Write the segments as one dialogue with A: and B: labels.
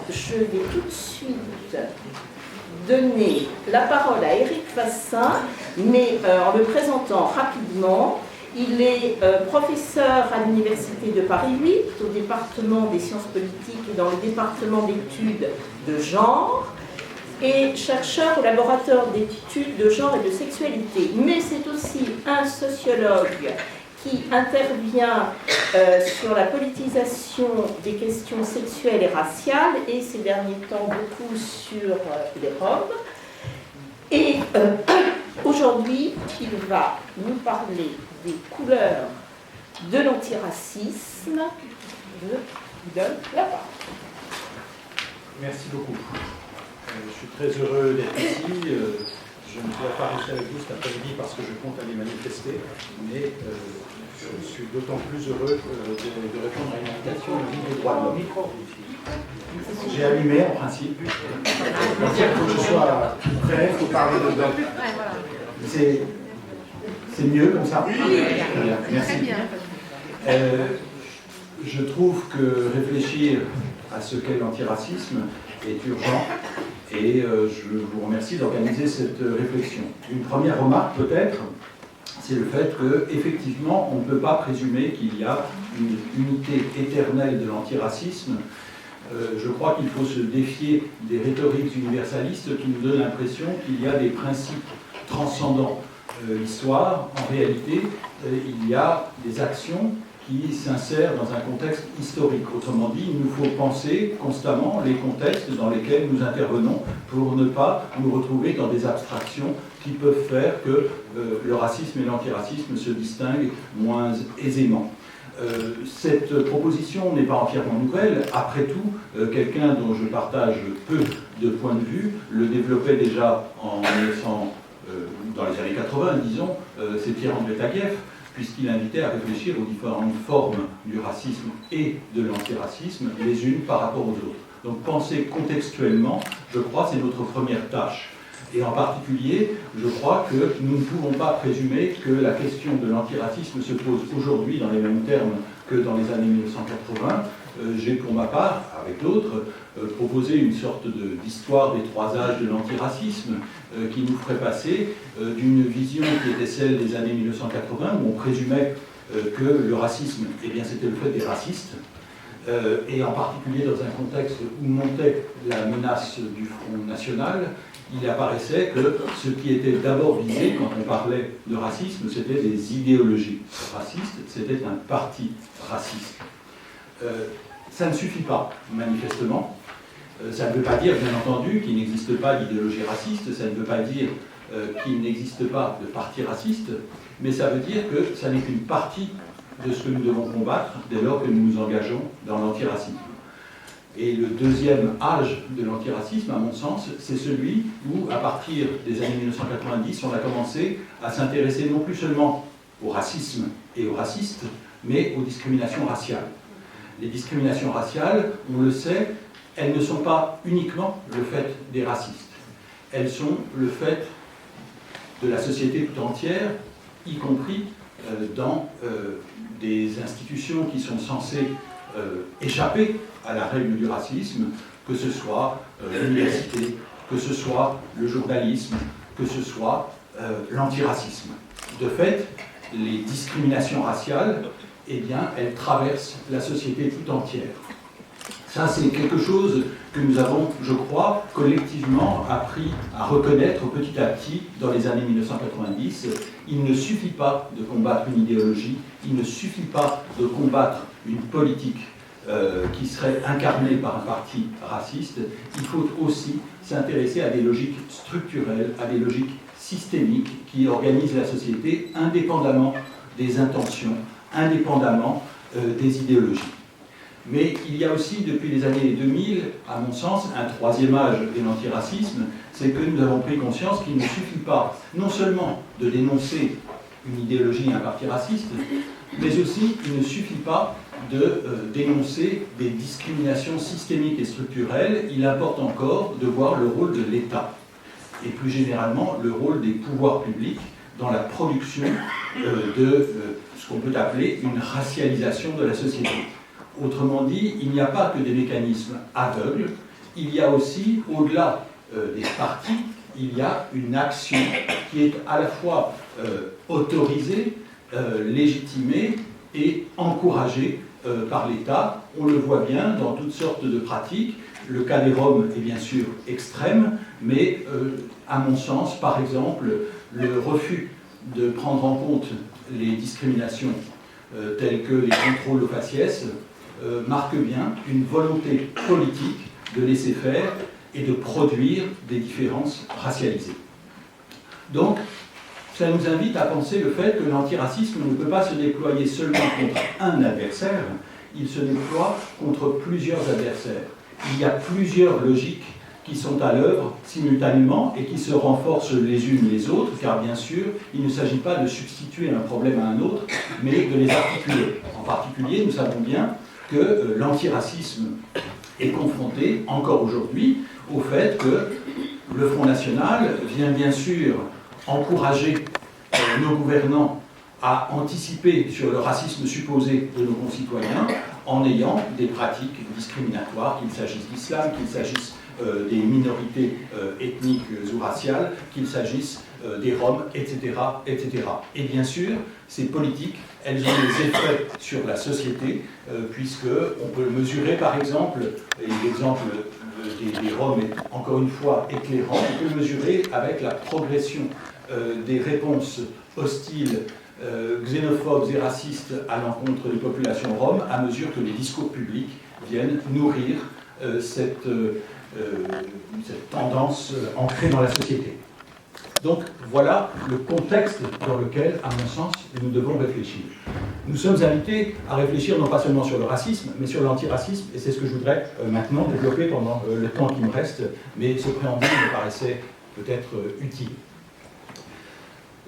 A: je vais tout de suite donner la parole à Éric Fassin, mais en le présentant rapidement. Il est professeur à l'Université de Paris 8, au département des sciences politiques et dans le département d'études de genre, et chercheur au laboratoire d'études de genre et de sexualité. Mais c'est aussi un sociologue qui intervient sur la politisation des questions sexuelles et raciales, et ces derniers temps beaucoup sur les Roms. Et aujourd'hui, il va nous parler des couleurs de l'antiracisme. Je vous donne la parole.
B: Merci beaucoup. Je suis très heureux d'être ici. Je ne pourrais pas rester avec vous cet après-midi parce que je compte aller manifester, mais je suis d'autant plus heureux de répondre à une invitation au livre des droits de l'homme. J'ai allumé en principe. Donc il faut que je sois prêt, il faut parler dedans. C'est mieux comme ça? Oui. Merci. Très bien. Je trouve que réfléchir à ce qu'est l'antiracisme est urgent et je vous remercie d'organiser cette réflexion. Une première remarque peut-être, c'est le fait qu'effectivement on ne peut pas présumer qu'il y a une unité éternelle de l'antiracisme. Je crois qu'il faut se défier des rhétoriques universalistes qui nous donnent l'impression qu'il y a des principes transcendants l'histoire. En réalité, il y a des actions qui s'insèrent dans un contexte historique. Autrement dit, il nous faut penser constamment les contextes dans lesquels nous intervenons pour ne pas nous retrouver dans des abstractions qui peuvent faire que le racisme et l'antiracisme se distinguent moins aisément. Cette proposition n'est pas entièrement nouvelle. Après tout, quelqu'un dont je partage peu de points de vue le développait déjà en 1900, dans les années 80, disons, c'est Pierre-André Taguieff, puisqu'il invitait à réfléchir aux différentes formes du racisme et de l'antiracisme, les unes par rapport aux autres. Donc penser contextuellement, je crois, c'est notre première tâche. Et en particulier, je crois que nous ne pouvons pas présumer que la question de l'antiracisme se pose aujourd'hui dans les mêmes termes que dans les années 1980. J'ai pour ma part, avec d'autres, proposé une sorte d'histoire des trois âges de l'antiracisme qui nous ferait passer d'une vision qui était celle des années 1980, où on présumait que le racisme, eh bien, c'était le fait des racistes, et en particulier dans un contexte où montait la menace du Front National, il apparaissait que ce qui était d'abord visé quand on parlait de racisme, c'était des idéologies racistes, c'était un parti raciste. Ça ne suffit pas, manifestement. Ça ne veut pas dire, bien entendu, qu'il n'existe pas d'idéologie raciste, ça ne veut pas dire qu'il n'existe pas de parti raciste, mais ça veut dire que ça n'est qu'une partie de ce que nous devons combattre dès lors que nous nous engageons dans l'antiracisme. Et le deuxième âge de l'antiracisme, à mon sens, c'est celui où, à partir des années 1990, on a commencé à s'intéresser non plus seulement au racisme et aux racistes, mais aux discriminations raciales. Les discriminations raciales, on le sait, elles ne sont pas uniquement le fait des racistes. Elles sont le fait de la société tout entière, y compris dans des institutions qui sont censées échapper à la règle du racisme, que ce soit l'université, que ce soit le journalisme, que ce soit l'antiracisme. De fait, les discriminations raciales, eh bien, elles traversent la société tout entière. Ça, c'est quelque chose que nous avons, je crois, collectivement appris à reconnaître petit à petit dans les années 1990. Il ne suffit pas de combattre une idéologie, il ne suffit pas de combattre une politique qui serait incarnée par un parti raciste. Il faut aussi s'intéresser à des logiques structurelles, à des logiques systémiques qui organisent la société indépendamment des intentions, indépendamment des idéologies. Mais il y a aussi, depuis les années 2000, à mon sens, un troisième âge de l'antiracisme, c'est que nous avons pris conscience qu'il ne suffit pas, non seulement de dénoncer une idéologie et un parti raciste, mais aussi il ne suffit pas de dénoncer des discriminations systémiques et structurelles. Il importe encore de voir le rôle de l'État, et plus généralement le rôle des pouvoirs publics dans la production de ce qu'on peut appeler une racialisation de la société. Autrement dit, il n'y a pas que des mécanismes aveugles, il y a aussi, au-delà des partis, il y a une action qui est à la fois autorisée, légitimée et encouragée par l'État. On le voit bien dans toutes sortes de pratiques. Le cas des Roms est bien sûr extrême, mais à mon sens, par exemple, le refus de prendre en compte les discriminations telles que les contrôles au faciès marque bien une volonté politique de laisser faire et de produire des différences racialisées. Donc, ça nous invite à penser le fait que l'antiracisme ne peut pas se déployer seulement contre un adversaire, il se déploie contre plusieurs adversaires. Il y a plusieurs logiques qui sont à l'œuvre simultanément et qui se renforcent les unes les autres, car bien sûr, il ne s'agit pas de substituer un problème à un autre, mais de les articuler. En particulier, nous savons bien que l'antiracisme est confronté, encore aujourd'hui, au fait que le Front National vient bien sûr encourager nos gouvernants à anticiper sur le racisme supposé de nos concitoyens en ayant des pratiques discriminatoires, qu'il s'agisse d'islam, qu'il s'agisse des minorités ethniques ou raciales, qu'il s'agisse des Roms, etc., etc. Et bien sûr, ces politiques, elles ont des effets sur la société, puisqu'on peut le mesurer par exemple, et l'exemple des Roms est encore une fois éclairant, on peut le mesurer avec la progression des réponses hostiles, xénophobes et racistes à l'encontre des populations roms, à mesure que les discours publics viennent nourrir cette tendance ancrée dans la société. Donc voilà le contexte dans lequel, à mon sens, nous devons réfléchir. Nous sommes invités à réfléchir non pas seulement sur le racisme, mais sur l'antiracisme, et c'est ce que je voudrais maintenant développer pendant le temps qui me reste, mais ce préambule me paraissait peut-être utile.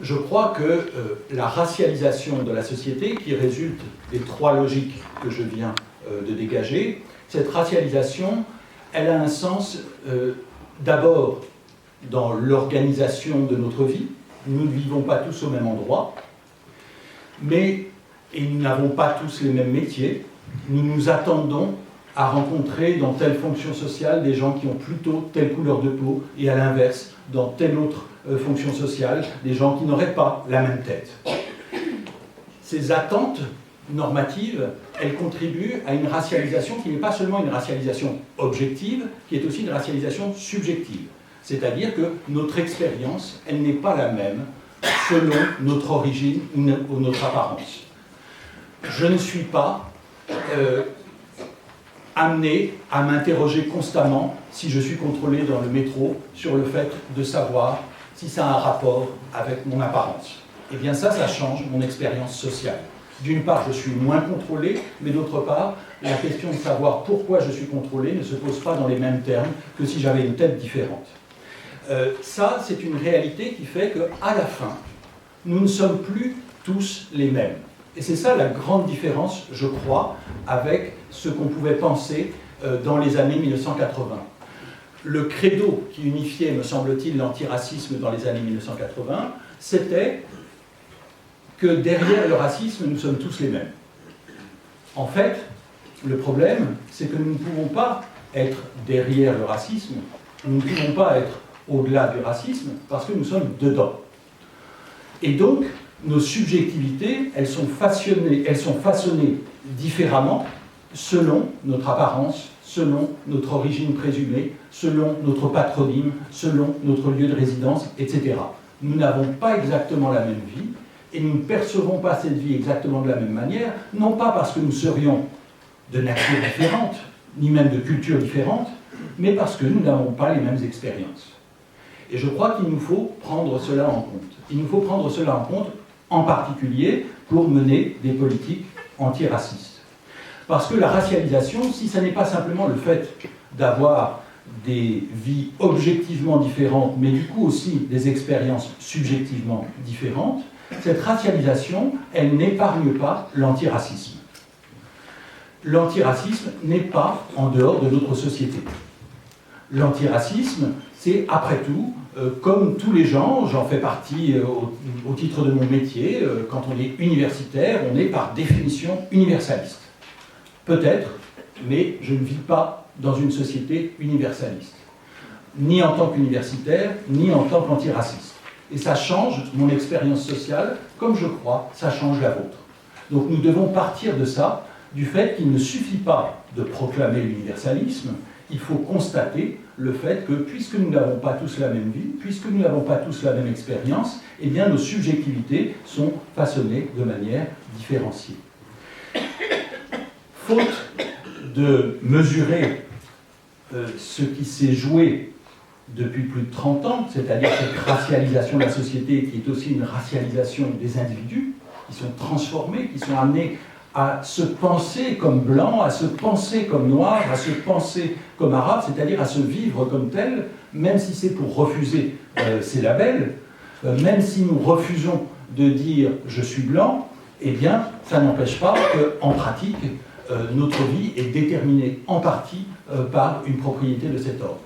B: Je crois que la racialisation de la société, qui résulte des trois logiques que je viens de dégager, cette racialisation, elle a un sens d'abord dans l'organisation de notre vie. Nous ne vivons pas tous au même endroit, et nous n'avons pas tous les mêmes métiers. Nous nous attendons à rencontrer dans telle fonction sociale des gens qui ont plutôt telle couleur de peau, et à l'inverse, dans telle autre fonction sociale, des gens qui n'auraient pas la même tête. Ces attentes normatives, elles contribuent à une racialisation qui n'est pas seulement une racialisation objective, qui est aussi une racialisation subjective. C'est-à-dire que notre expérience, elle n'est pas la même selon notre origine ou notre apparence. Je ne suis pas amené à m'interroger constamment, si je suis contrôlé dans le métro, sur le fait de savoir si ça a un rapport avec mon apparence. Eh bien ça change mon expérience sociale. D'une part, je suis moins contrôlé, mais d'autre part, la question de savoir pourquoi je suis contrôlé ne se pose pas dans les mêmes termes que si j'avais une tête différente. Ça, c'est une réalité qui fait qu'à la fin, nous ne sommes plus tous les mêmes. Et c'est ça la grande différence, je crois, avec ce qu'on pouvait penser dans les années 1980. Le credo qui unifiait, me semble-t-il, l'antiracisme dans les années 1980, c'était que derrière le racisme, nous sommes tous les mêmes. En fait, le problème, c'est que nous ne pouvons pas être derrière le racisme, nous ne pouvons pas être au-delà du racisme, parce que nous sommes dedans. Et donc, nos subjectivités, elles sont façonnées différemment selon notre apparence, selon notre origine présumée, selon notre patronyme, selon notre lieu de résidence, etc. Nous n'avons pas exactement la même vie, et nous ne percevons pas cette vie exactement de la même manière, non pas parce que nous serions de nature différente, ni même de culture différente, mais parce que nous n'avons pas les mêmes expériences. Et je crois qu'il nous faut prendre cela en compte. Il nous faut prendre cela en compte, en particulier pour mener des politiques antiracistes. Parce que la racialisation, si ça n'est pas simplement le fait d'avoir des vies objectivement différentes, mais du coup aussi des expériences subjectivement différentes, cette racialisation, elle n'épargne pas l'antiracisme. L'antiracisme n'est pas en dehors de notre société. L'antiracisme, c'est après tout, comme tous les gens, j'en fais partie au titre de mon métier, quand on est universitaire, on est par définition universaliste. Peut-être, mais je ne vis pas dans une société universaliste, ni en tant qu'universitaire, ni en tant qu'antiraciste. Et ça change mon expérience sociale, comme je crois, ça change la vôtre. Donc nous devons partir de ça, du fait qu'il ne suffit pas de proclamer l'universalisme, il faut constater le fait que, puisque nous n'avons pas tous la même vie, puisque nous n'avons pas tous la même expérience, eh bien nos subjectivités sont façonnées de manière différenciée. Faute de mesurer ce qui s'est joué depuis plus de 30 ans, c'est-à-dire cette racialisation de la société qui est aussi une racialisation des individus, qui sont transformés, qui sont amenés à se penser comme blanc, à se penser comme noir, à se penser comme arabe, c'est-à-dire à se vivre comme tel, même si c'est pour refuser ces labels, même si nous refusons de dire « je suis blanc », eh bien, ça n'empêche pas qu'en pratique, notre vie est déterminée en partie par une propriété de cet ordre.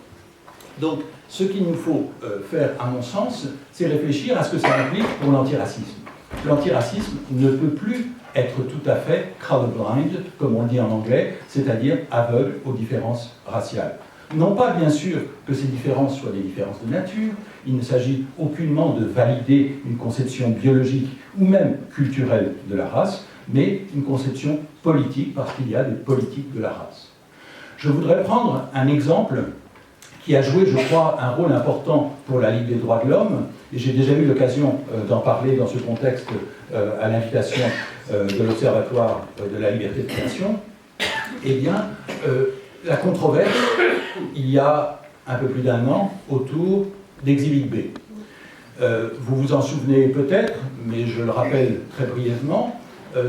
B: Donc, ce qu'il nous faut faire, à mon sens, c'est réfléchir à ce que ça implique pour l'antiracisme. L'antiracisme ne peut plus être tout à fait colorblind, comme on le dit en anglais, c'est-à-dire aveugle aux différences raciales. Non pas, bien sûr, que ces différences soient des différences de nature, il ne s'agit aucunement de valider une conception biologique ou même culturelle de la race, mais une conception politique, parce qu'il y a des politiques de la race. Je voudrais prendre un exemple qui a joué, je crois, un rôle important pour la Ligue des droits de l'homme, et j'ai déjà eu l'occasion d'en parler dans ce contexte à l'invitation de l'Observatoire de la liberté de création. Eh bien, la controverse, il y a un peu plus d'un an, autour d'Exhibit B. Vous vous en souvenez peut-être, mais je le rappelle très brièvement,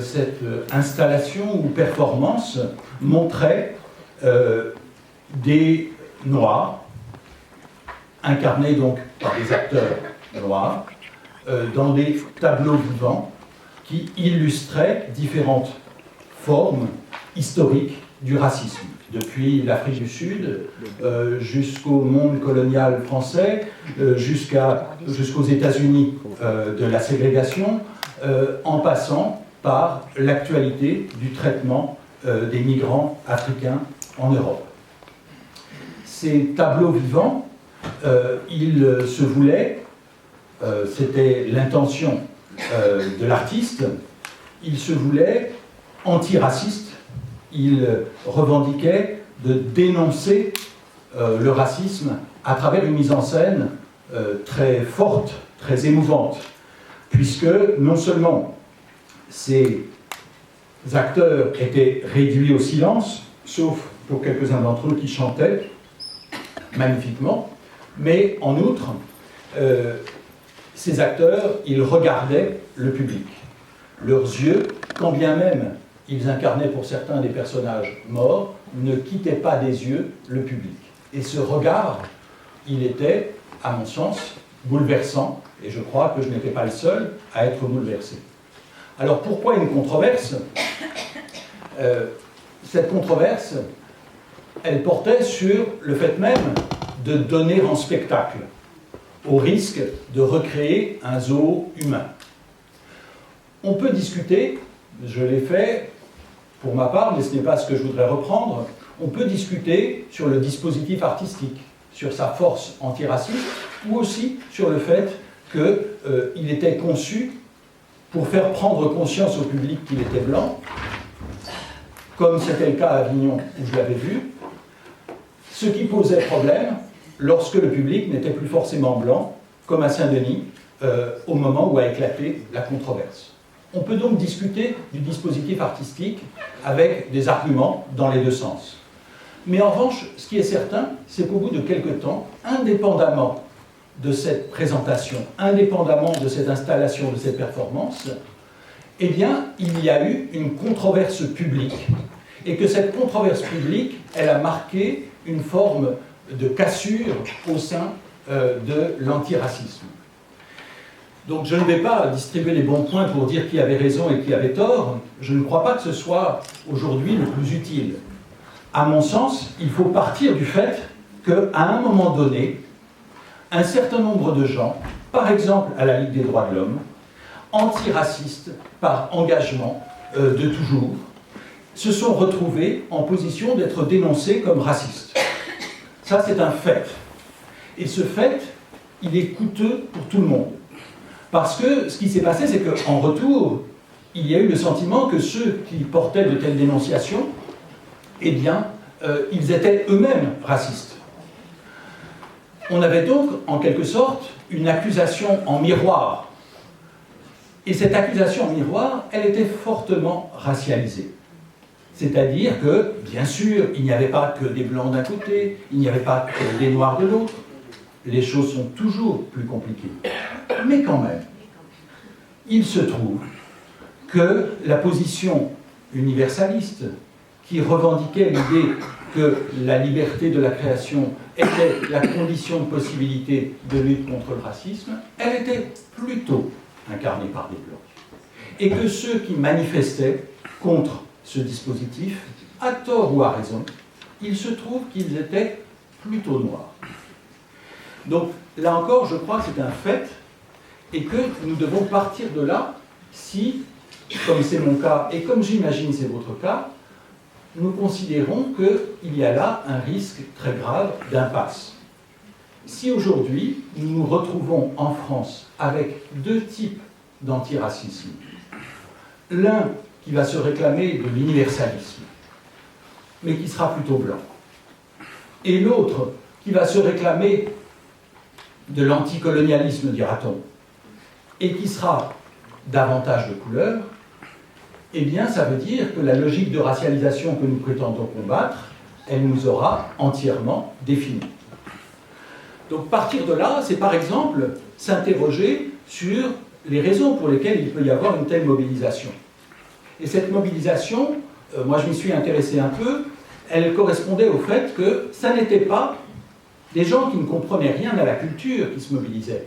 B: cette installation ou performance montrait des Noirs, incarnés donc par des acteurs noirs, dans des tableaux vivants qui illustraient différentes formes historiques du racisme, depuis l'Afrique du Sud jusqu'au monde colonial français, jusqu'aux États-Unis de la ségrégation, en passant par l'actualité du traitement des migrants africains en Europe. Ces tableaux vivants, ils se voulaient, c'était l'intention de l'artiste, ils se voulaient antiracistes, ils revendiquaient de dénoncer le racisme à travers une mise en scène très forte, très émouvante, puisque non seulement ces acteurs étaient réduits au silence, sauf pour quelques-uns d'entre eux qui chantaient magnifiquement, mais en outre, ces acteurs, ils regardaient le public. Leurs yeux, quand bien même ils incarnaient pour certains des personnages morts, ne quittaient pas des yeux le public. Et ce regard, il était, à mon sens, bouleversant, et je crois que je n'étais pas le seul à être bouleversé. Alors pourquoi une controverse ? Cette controverse, elle portait sur le fait même de donner en spectacle, au risque de recréer un zoo humain. On peut discuter, je l'ai fait pour ma part, mais ce n'est pas ce que je voudrais reprendre, on peut discuter sur le dispositif artistique, sur sa force antiraciste, ou aussi sur le fait qu'il était conçu pour faire prendre conscience au public qu'il était blanc, comme c'était le cas à Avignon où je l'avais vu, ce qui posait problème lorsque le public n'était plus forcément blanc, comme à Saint-Denis, au moment où a éclaté la controverse. On peut donc discuter du dispositif artistique avec des arguments dans les deux sens. Mais en revanche, ce qui est certain, c'est qu'au bout de quelque temps, indépendamment de cette présentation, indépendamment de cette installation, de cette performance, eh bien, il y a eu une controverse publique. Et que cette controverse publique, elle a marqué une forme de cassure au sein de l'antiracisme. Donc je ne vais pas distribuer les bons points pour dire qui avait raison et qui avait tort. Je ne crois pas que ce soit aujourd'hui le plus utile. À mon sens, il faut partir du fait qu'à un moment donné, un certain nombre de gens, par exemple à la Ligue des droits de l'homme, antiracistes par engagement de toujours, se sont retrouvés en position d'être dénoncés comme racistes. Ça, c'est un fait. Et ce fait, il est coûteux pour tout le monde. Parce que ce qui s'est passé, c'est qu'en retour, il y a eu le sentiment que ceux qui portaient de telles dénonciations, eh bien, ils étaient eux-mêmes racistes. On avait donc, en quelque sorte, une accusation en miroir. Et cette accusation en miroir, elle était fortement racialisée. C'est-à-dire que, bien sûr, il n'y avait pas que des blancs d'un côté, il n'y avait pas que des noirs de l'autre. Les choses sont toujours plus compliquées. Mais quand même, il se trouve que la position universaliste, qui revendiquait l'idée que la liberté de la création était la condition de possibilité de lutte contre le racisme, elle était plutôt incarnée par des blancs. Et que ceux qui manifestaient contre ce dispositif, à tort ou à raison, il se trouve qu'ils étaient plutôt noirs. Donc, là encore, je crois que c'est un fait, et que nous devons partir de là si, comme c'est mon cas, et comme j'imagine c'est votre cas, nous considérons qu'il y a là un risque très grave d'impasse. Si aujourd'hui, nous nous retrouvons en France avec deux types d'antiracisme, l'un qui va se réclamer de l'universalisme, mais qui sera plutôt blanc, et l'autre qui va se réclamer de l'anticolonialisme, dira-t-on, et qui sera davantage de couleur, eh bien, ça veut dire que la logique de racialisation que nous prétendons combattre, elle nous aura entièrement définis. Donc, partir de là, c'est par exemple s'interroger sur les raisons pour lesquelles il peut y avoir une telle mobilisation. Et cette mobilisation, moi je m'y suis intéressé un peu, elle correspondait au fait que ça n'était pas des gens qui ne comprenaient rien à la culture qui se mobilisaient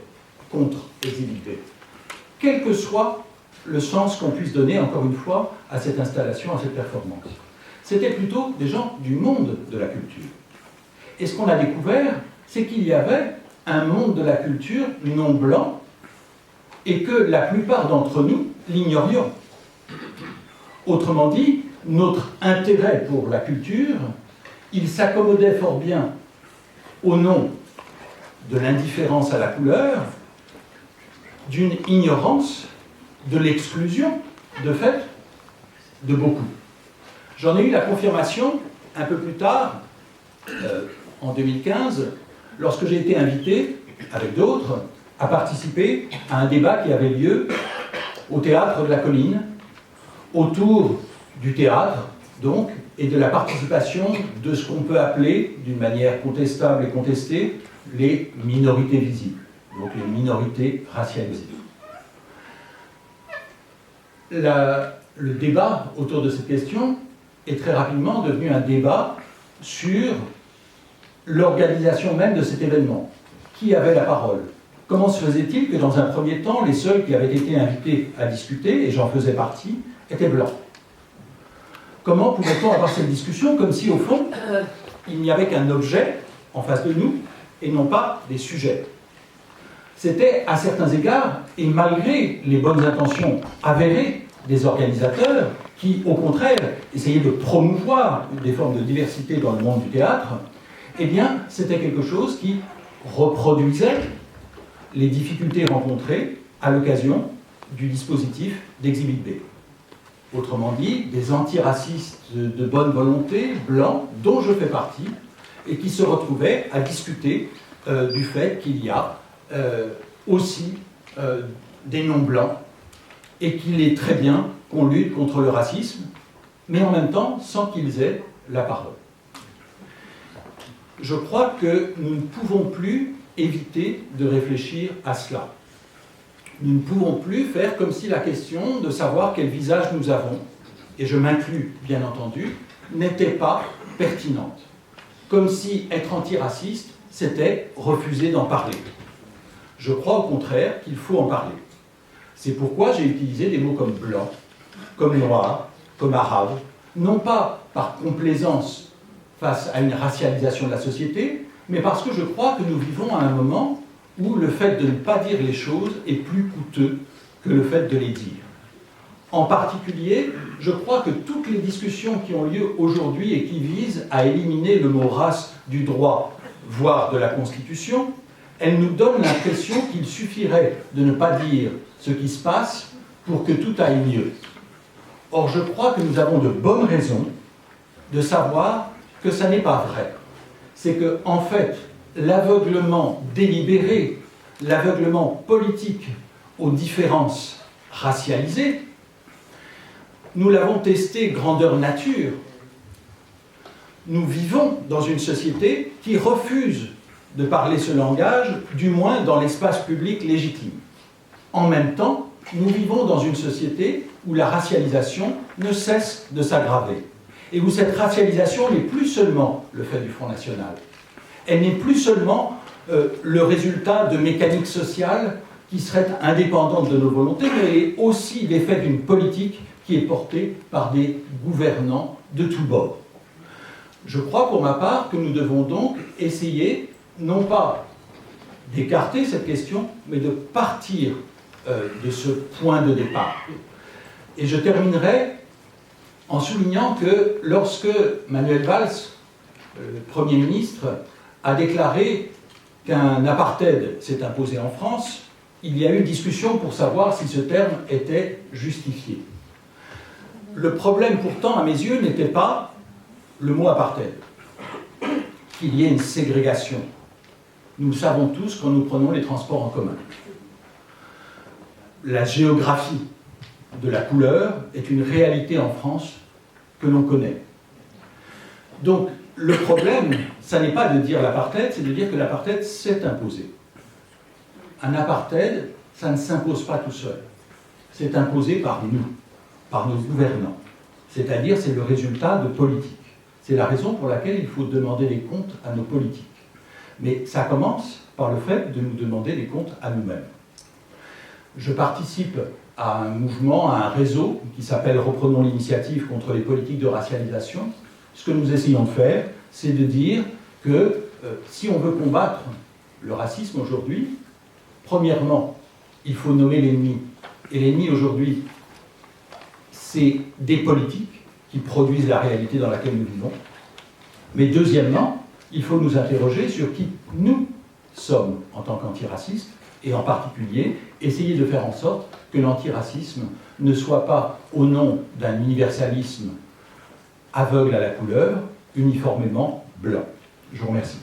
B: contre Exhibit B. Quel que soit le sens qu'on puisse donner, encore une fois, à cette installation, à cette performance. C'était plutôt des gens du monde de la culture. Et ce qu'on a découvert, c'est qu'il y avait un monde de la culture non blanc et que la plupart d'entre nous l'ignorions. Autrement dit, notre intérêt pour la culture, il s'accommodait fort bien au nom de l'indifférence à la couleur, d'une ignorance, de l'exclusion, de fait, de beaucoup. J'en ai eu la confirmation un peu plus tard, en 2015, lorsque j'ai été invité, avec d'autres, à participer à un débat qui avait lieu au Théâtre de la Colline, autour du théâtre, donc, et de la participation de ce qu'on peut appeler, d'une manière contestable et contestée, les minorités visibles, donc les minorités racialisées. Le débat autour de cette question est très rapidement devenu un débat sur l'organisation même de cet événement. Qui avait la parole? Comment se faisait-il que dans un premier temps, les seuls qui avaient été invités à discuter, et j'en faisais partie, étaient blancs? Comment pouvait-on avoir cette discussion comme si, au fond, il n'y avait qu'un objet en face de nous et non pas des sujets? C'était, à certains égards, et malgré les bonnes intentions avérées des organisateurs, qui, au contraire, essayaient de promouvoir des formes de diversité dans le monde du théâtre, eh bien, c'était quelque chose qui reproduisait les difficultés rencontrées à l'occasion du dispositif d'Exhibit B. Autrement dit, des antiracistes de bonne volonté, blancs, dont je fais partie, et qui se retrouvaient à discuter du fait qu'il y a aussi des non-blancs, et qu'il est très bien qu'on lutte contre le racisme, mais en même temps sans qu'ils aient la parole. Je crois que nous ne pouvons plus éviter de réfléchir à cela. Nous ne pouvons plus faire comme si la question de savoir quel visage nous avons, et je m'inclus bien entendu, n'était pas pertinente. Comme si être antiraciste, c'était refuser d'en parler. Je crois au contraire qu'il faut en parler. C'est pourquoi j'ai utilisé des mots comme blanc, comme noir, comme arabe, non pas par complaisance face à une racialisation de la société, mais parce que je crois que nous vivons à un moment où le fait de ne pas dire les choses est plus coûteux que le fait de les dire. En particulier, je crois que toutes les discussions qui ont lieu aujourd'hui et qui visent à éliminer le mot race du droit, voire de la Constitution, elles nous donnent l'impression qu'il suffirait de ne pas dire ce qui se passe pour que tout aille mieux. Or, je crois que nous avons de bonnes raisons de savoir que ça n'est pas vrai. C'est que, en fait, l'aveuglement délibéré, l'aveuglement politique aux différences racialisées, nous l'avons testé grandeur nature. Nous vivons dans une société qui refuse de parler ce langage, du moins dans l'espace public légitime. En même temps, nous vivons dans une société où la racialisation ne cesse de s'aggraver et où cette racialisation n'est plus seulement le fait du Front National. Elle n'est plus seulement le résultat de mécaniques sociales qui seraient indépendantes de nos volontés, mais elle est aussi l'effet d'une politique qui est portée par des gouvernants de tous bords. Je crois pour ma part que nous devons donc essayer, non pas d'écarter cette question, mais de partir de ce point de départ. Et je terminerai en soulignant que lorsque Manuel Valls, le Premier ministre, a déclaré qu'un apartheid s'est imposé en France, il y a eu discussion pour savoir si ce terme était justifié. Le problème pourtant, à mes yeux, n'était pas le mot apartheid, qu'il y ait une ségrégation. Nous le savons tous quand nous prenons les transports en commun. La géographie de la couleur est une réalité en France que l'on connaît. Donc, le problème, ça n'est pas de dire l'apartheid, c'est de dire que l'apartheid s'est imposé. Un apartheid, ça ne s'impose pas tout seul. C'est imposé par nous, par nos gouvernants. C'est-à-dire, c'est le résultat de politiques. C'est la raison pour laquelle il faut demander des comptes à nos politiques. Mais ça commence par le fait de nous demander des comptes à nous-mêmes. Je participe à un mouvement, à un réseau qui s'appelle Reprenons l'initiative contre les politiques de racialisation. Ce que nous essayons de faire, c'est de dire que si on veut combattre le racisme aujourd'hui, premièrement, il faut nommer l'ennemi. Et l'ennemi aujourd'hui, c'est des politiques qui produisent la réalité dans laquelle nous vivons. Mais deuxièmement, il faut nous interroger sur qui nous sommes en tant qu'antiracistes, et en particulier, essayer de faire en sorte que l'antiracisme ne soit pas, au nom d'un universalisme aveugle à la couleur, uniformément blanc. Je vous remercie.